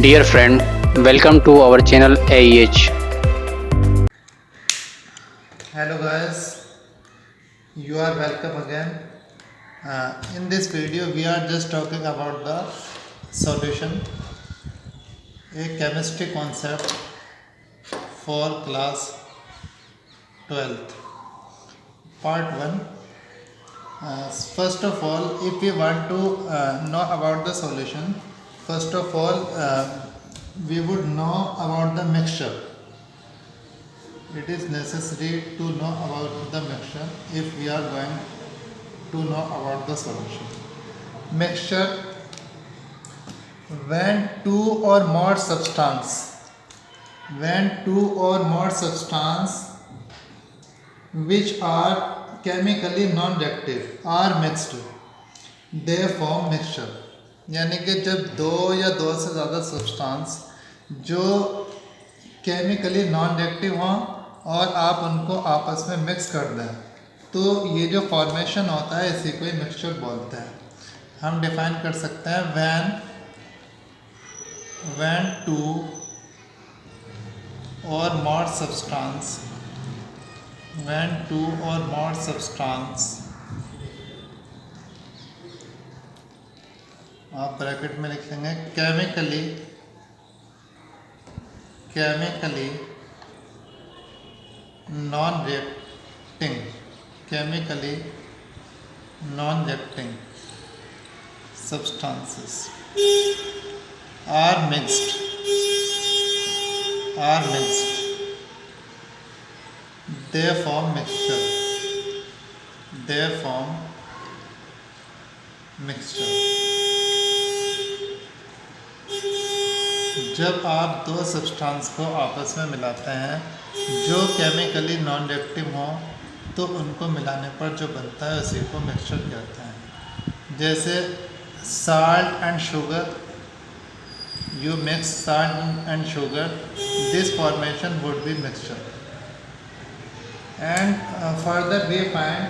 Dear friend, welcome to our channel AEH. Hello guys, you are welcome again. In this video we are just talking about the solution, a chemistry concept for class 12th, part 1. First of all, if we want to know about the solution, first of all we would know about the mixture. It is necessary to know about the mixture if we are going to know about the solution. Mixture, when two or more substance which are chemically non-reactive are mixed, they form mixture. यानी कि जब दो या दो से ज़्यादा substance जो chemically non reactive हों और आप उनको आपस में मिक्स कर दें, तो ये जो फॉर्मेशन होता है इसी को ही मिक्सचर बोलते हैं. हम डिफाइन कर सकते हैं when two or more substance आप ब्रैकेट में लिखेंगे chemically non reacting substances are mixed, they form mixture. जब आप दो सब्सटेंस को आपस में मिलाते हैं जो केमिकली नॉन रिएक्टिव हों, तो उनको मिलाने पर जो बनता है उसी को मिक्सचर कहते हैं. जैसे salt and sugar, you mix salt and sugar, this formation would be mixture. And further we find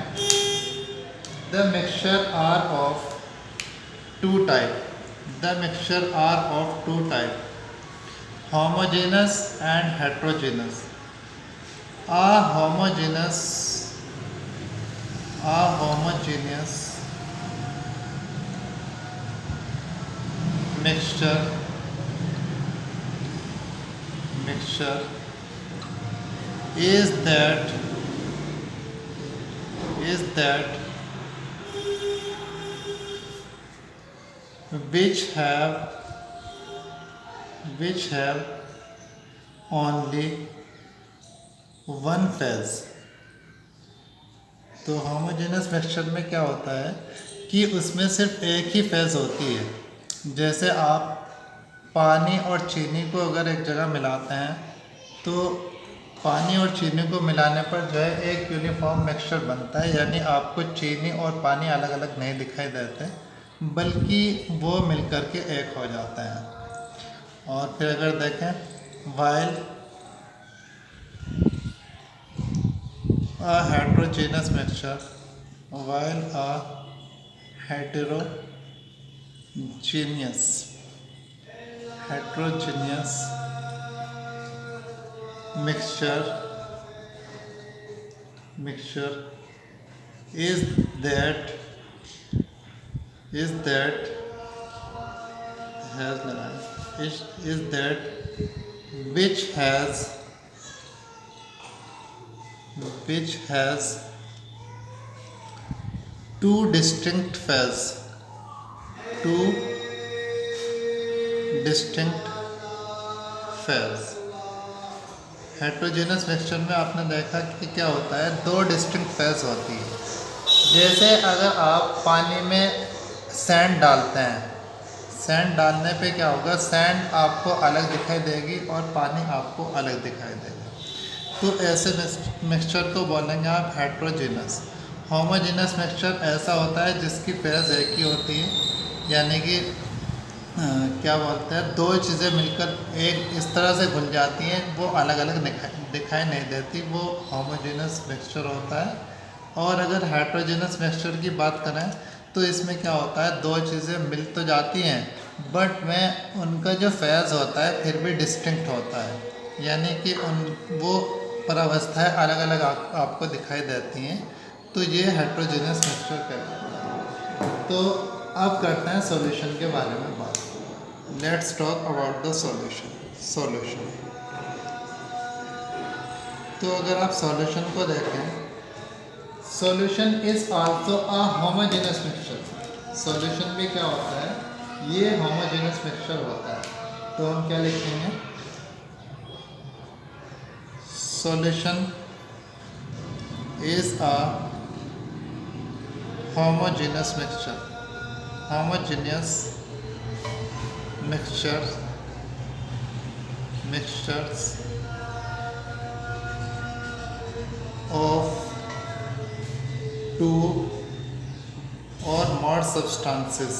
the mixture are of two types. Homogeneous and heterogeneous. A homogeneous mixture is that which have only one phase. तो homogeneous mixture में क्या होता है कि उसमें सिर्फ एक ही phase होती है. जैसे आप पानी और चीनी को अगर एक जगह मिलाते हैं तो पानी और चीनी को मिलाने पर जो है एक यूनिफॉर्म मिक्सचर बनता है. यानी आपको चीनी और पानी अलग अलग नहीं दिखाई देते, बल्कि वो मिलकर के एक हो जाते हैं. और फिर अगर देखें while a heterogeneous mixture mixture is that which has two distinct phases. Heterogeneous mixture में आपने देखा कि क्या होता है, दो डिस्टिंक्ट फेज होती है. जैसे अगर आप पानी में सैंड डालते हैं, सैंड डालने पे क्या होगा, सैंड आपको अलग दिखाई देगी और पानी आपको अलग दिखाई देगा. तो ऐसे मिक्सचर को बोलेंगे आप हेट्रोजेनस. होमोजेनस मिक्सचर ऐसा होता है जिसकी फेज एक ही होती है, यानी कि क्या बोलते हैं, दो चीज़ें मिलकर एक इस तरह से घुल जाती हैं, वो अलग अलग दिखाई नहीं देती, वो होमोजेनस मिक्सचर होता है. और अगर हेट्रोजेनस मिक्सचर की बात करें तो इसमें क्या होता है, दो चीज़ें मिल तो जाती हैं बट में उनका जो फेज होता है फिर भी डिस्टिंक्ट होता है, यानी कि उन वो परावस्थाएं अलग अलग आपको दिखाई देती हैं, तो ये हेट्रोजेनियस मिक्सचर कहलाता है। तो अब करते हैं सॉल्यूशन के बारे में बात। Let's talk about the solution. तो अगर आप सॉल्यूशन को देखें, solution is also a homogeneous mixture. Solution भी क्या होता है, ये होमोजेनियस मिक्सचर होता है। तो हम क्या लिखेंगे, solution is a homogeneous mixture. Homogeneous mixtures of two or more substances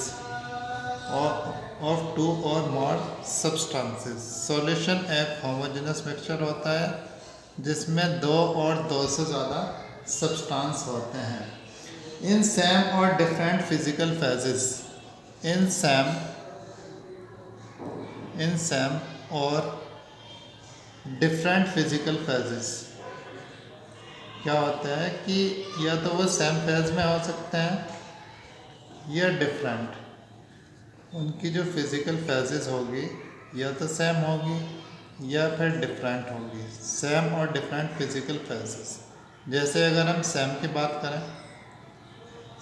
of two or more substances। Solution एक होमोजेनस मिक्सचर होता है जिसमें दो और दो से ज़्यादा सब्सटेंस होते हैं इन सेम और different physical phases. In same और डिफरेंट फिजिकल फेजेस क्या होता है कि या तो वो सेम फेज में हो सकते हैं या डिफरेंट, उनकी जो फिज़िकल फेजेस होगी या तो सेम होगी या फिर डिफरेंट होगी। सेम और डिफरेंट फिज़िकल फेजेस, जैसे अगर हम सेम की बात करें,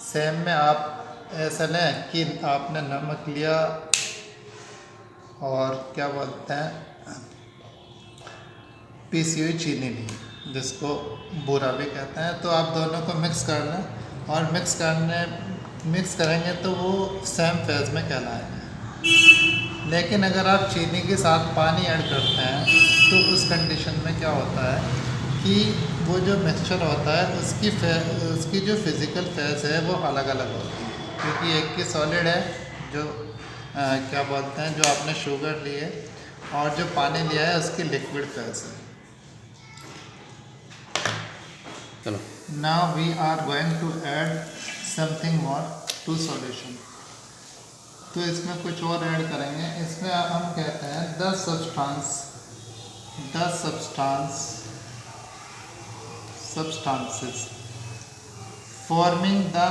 सेम में आप ऐसा लें कि आपने नमक लिया और क्या बोलते हैं पीसी हुई चीनी ली, जिसको बूरा भी कहते हैं। तो आप दोनों को मिक्स कर लें और मिक्स करेंगे तो वो सेम फेज में कहलाएगा। लेकिन अगर आप चीनी के साथ पानी ऐड करते हैं तो उस कंडीशन में क्या होता है कि वो जो मिक्सचर होता है उसकी जो फिज़िकल फेज है वो अलग अलग होती है, क्योंकि एक की सॉलिड है जो क्या बोलते हैं जो आपने शुगर ली है, और जो पानी लिया है उसकी लिक्विड फेज है। चलो Now we are going to add something more to solution। तो इसमें कुछ और ऐड करेंगे। इसमें हम कहते हैं the substances forming the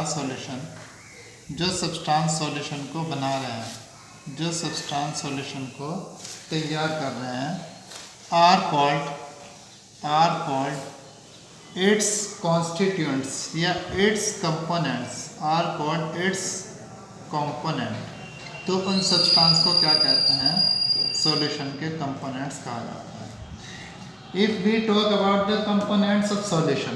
solution, जो सब्सटेंस सॉल्यूशन को बना रहे हैं, जो सब्सटेंस सॉल्यूशन को तैयार कर रहे हैं, are called its constituents या its components are called its component। तो उन सब्सटेंस को क्या कहते हैं, सॉल्यूशन के कंपोनेंट्स कहा जाता है। If we talk about the components of solution,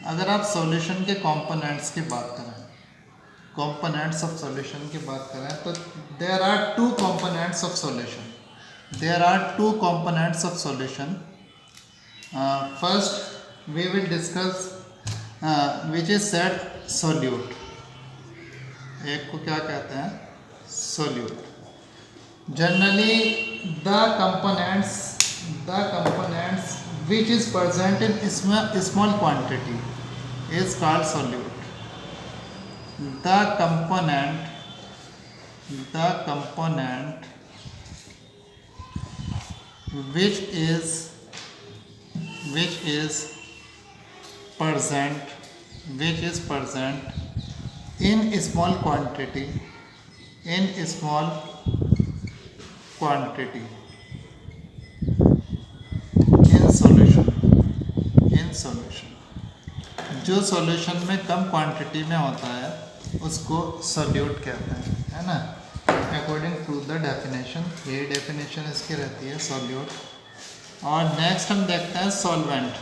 अगर आप सॉल्यूशन के कंपोनेंट्स की बात करें, कंपोनेंट्स ऑफ सॉल्यूशन की बात करें, तो there are two components of solution. First we will discuss which is said solute. एक को क्या कहते हैं, solute. Generally the components which is present in small quantity is called solute। the component which is present in small quantity in solution, जो solution में कम quantity में होता है उसको सोल्यूट कहते हैं, है ना, अकॉर्डिंग टू द डेफिनेशन। ये डेफिनेशन इसकी रहती है सोल्यूट। और नेक्स्ट हम देखते हैं सॉल्वेंट।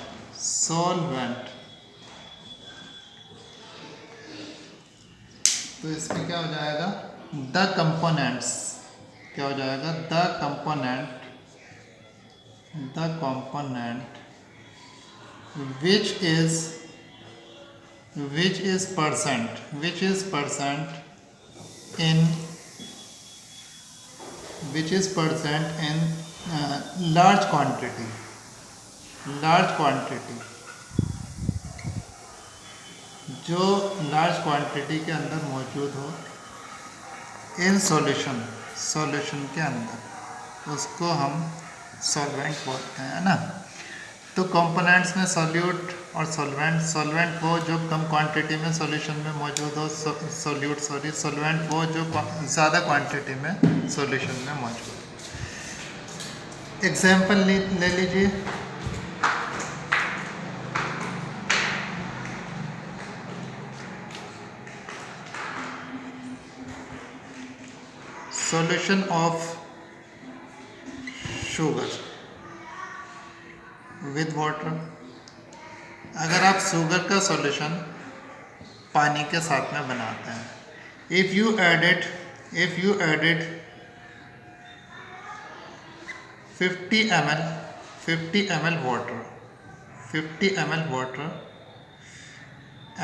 तो इसमें क्या हो जाएगा, द कंपोनेंट्स क्या हो जाएगा, the component which is present in which is present in large quantity, जो लार्ज क्वांटिटी के अंदर मौजूद हो इन सॉल्यूशन के अंदर, उसको हम सॉल्वेंट बोलते हैं, है ना। तो कंपोनेंट्स में सॉल्यूट और सॉल्वेंट वो जो कम क्वांटिटी में सॉल्यूशन में मौजूद हो, सॉल्वेंट वो जो ज़्यादा क्वांटिटी में सॉल्यूशन में मौजूद हो। एग्जाम्पल ले लीजिए, solution of sugar with water. अगर आप शुगर का सॉल्यूशन पानी के साथ में बनाते हैं, if you added 50 ml water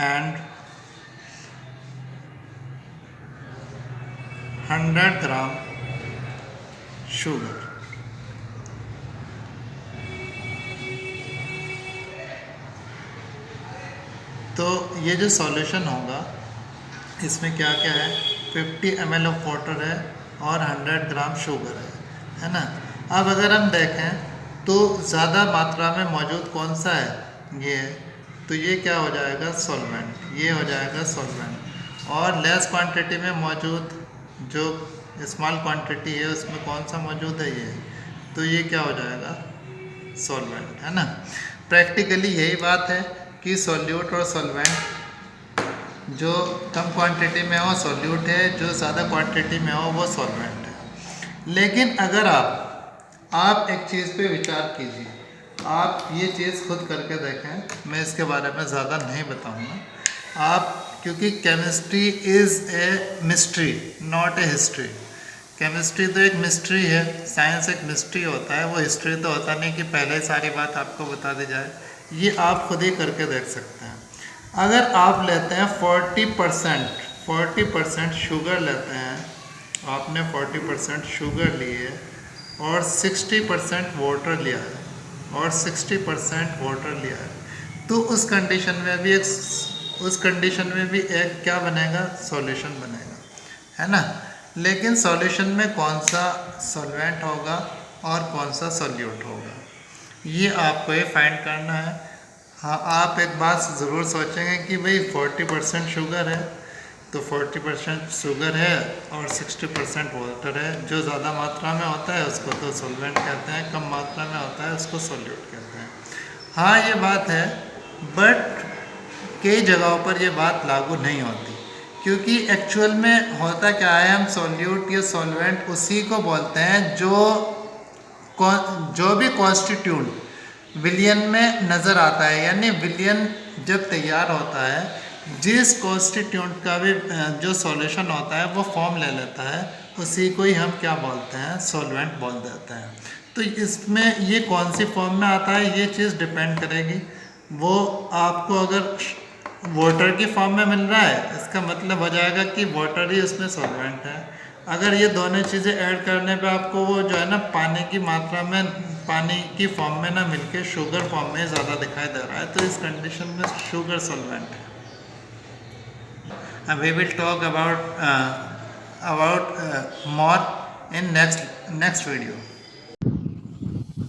and 100 gram sugar, तो ये जो सॉल्यूशन होगा इसमें क्या क्या है, 50 ml ऑफ वाटर है और 100 ग्राम शुगर है ना। अब अगर हम देखें तो ज़्यादा मात्रा में मौजूद कौन सा है, ये है, तो ये क्या हो जाएगा, सॉल्वेंट, ये हो जाएगा सॉल्वेंट। और लेस क्वांटिटी में मौजूद जो स्मॉल क्वांटिटी है उसमें कौन सा मौजूद है, ये, तो ये क्या हो जाएगा, सॉल्वेंट, है ना। प्रैक्टिकली यही बात है कि सॉल्यूट और सॉल्वेंट, जो कम क्वांटिटी में हो सॉल्यूट है, जो ज़्यादा क्वांटिटी में हो वो सॉल्वेंट है। लेकिन अगर आप एक चीज़ पे विचार कीजिए, आप ये चीज़ खुद करके देखें, मैं इसके बारे में ज़्यादा नहीं बताऊंगा आप, क्योंकि chemistry is a mystery not a history. Chemistry तो एक मिस्ट्री है, साइंस एक मिस्ट्री होता है, वो हिस्ट्री तो होता नहीं कि पहले सारी बात आपको बता दी जाए। ये आप खुद ही करके देख सकते हैं। अगर आप लेते हैं 40% शुगर लेते हैं, आपने 40% शुगर लिए और 60% वाटर लिया है तो उस कंडीशन में भी एक क्या बनेगा, सॉल्यूशन बनेगा, है ना। लेकिन सॉल्यूशन में कौन सा सॉल्वेंट होगा और कौन सा सॉल्यूट होगा, ये आपको ये फाइंड करना है। हाँ, आप एक बात ज़रूर सोचेंगे कि भाई 40% शुगर है तो 40% शुगर है और 60% वाटर है। जो ज़्यादा मात्रा में होता है उसको तो सॉल्वेंट कहते हैं, कम मात्रा में होता है उसको सॉल्यूट कहते हैं। हाँ, ये बात है, बट कई जगहों पर ये बात लागू नहीं होती, क्योंकि एक्चुअल में होता क्या है, हम सॉल्यूट या सॉल्वेंट उसी को बोलते हैं जो भी कॉन्स्टिट्यूट विलियन में नज़र आता है, यानी विलियन जब तैयार होता है, जिस कॉन्स्टिट्यूट का भी जो सॉल्यूशन होता है वो फॉर्म ले लेता है, उसी को ही हम क्या बोलते हैं, सॉल्वेंट बोल देते हैं। तो इसमें ये कौन सी फॉर्म में आता है ये चीज़ डिपेंड करेगी। वो आपको अगर वाटर की फॉर्म में मिल रहा है, इसका मतलब हो जाएगा कि वाटर ही उसमें सॉल्वेंट है। अगर ये दोनों चीज़ें ऐड करने पे आपको वो जो है ना पानी की मात्रा में, पानी की फॉर्म में ना मिलके शुगर फॉर्म में ज़्यादा दिखाई दे रहा है, तो इस कंडीशन में शुगर सॉल्वेंट है। We will talk about more in next video.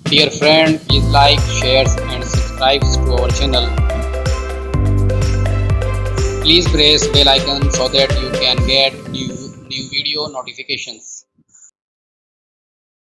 Dear friend, please like, share and subscribe to our channel. Please press bell icon so that you can get new video notifications.